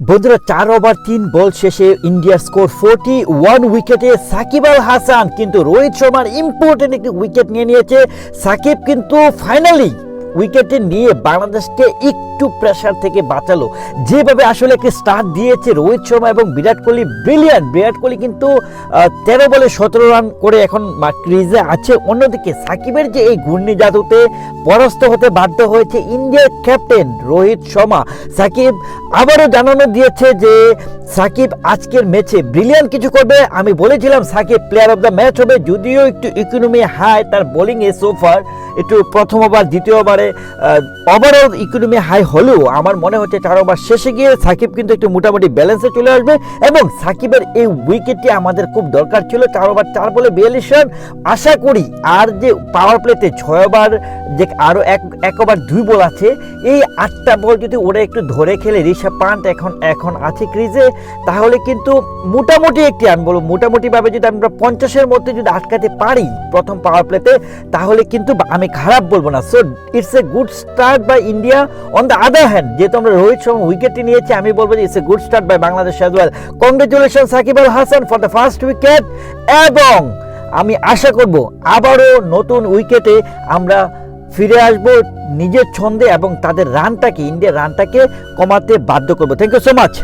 বন্ধুরা 4 ওভার 3 বল শেষে ইন্ডিয়ার স্কোর 41 উইকেটে সাকিব আল হাসান কিন্তু রোহিত শর্মার ইম্পর্টেন্ট একটি উইকেট নিয়ে নিয়েছে। সাকিব কিন্তু ফাইনালি উইকেটে নিয়ে বাংলাদেশকে একটু প্রেসার থেকে বাঁচালো। যেভাবে আসলে একটি স্টার্ট দিয়েছে রোহিত শর্মা এবং বিরাট কোহলি, ব্রিলিয়ান্ট। বিরাট কোহলি কিন্তু 13 বলে 17 রান করে এখন ক্রিজে আছে। অন্যদিকে সাকিবের যে এই ঘূর্ণি জাদুতে পরাস্ত হতে বাধ্য হয়েছে ইন্ডিয়ার ক্যাপ্টেন রোহিত শর্মা। সাকিব আবারও জানানো দিয়েছে যে সাকিব আজকের ম্যাচে ব্রিলিয়ান্ট কিছু করবে। আমি বলেছিলাম Shakib player of the match হবে, যদিও একটু ইকোনমি হাই তার বোলিংয়ে সোফার, একটু প্রথম ওভার দ্বিতীয় ওভারে ওভারঅল ইকোনমি হাই হলেও আমার মনে হচ্ছে 4 ওভার শেষে গিয়ে সাকিব কিন্তু একটু মোটামুটি ব্যালেন্সে চলে আসবে এবং সাকিবের এই উইকেটটি আমাদের খুব দরকার ছিল। 4 ওভার 4 বলে 42 রান। আশা করি আর যে পাওয়ার প্লেতে 6 ওভার যে আরও এক ওভার 2 বল আছে, এই 8টা বল যদি ওরা একটু ধরে খেলে, ঋষভ পান্ট এখন আছে ক্রিজে, তাহলে কিন্তু মোটামুটি একটি রান বলবো, মোটামুটিভাবে যদি আমরা 50-এর মধ্যে যদি আটকাতে পারি প্রথম পাওয়ার প্লেতে, তাহলে কিন্তু আমি খারাপ বলবো না। So it's a good start by India. On the other hand, যেহেতু আমরা রোহিত শর্মা উইকেটটি নিয়েছি, আমি বলবো যে it's a good start by Bangladesh as well. Congratulation Shakib Al Hasan for the first wicket, এবং আমি আশা করব আবারও নতুন উইকেটে আমরা ফিরে আসবো নিজের ছন্দে এবং তাদের রানটাকে, ইন্ডিয়ার রানটাকে কমাতে বাধ্য করবো। Thank you so much.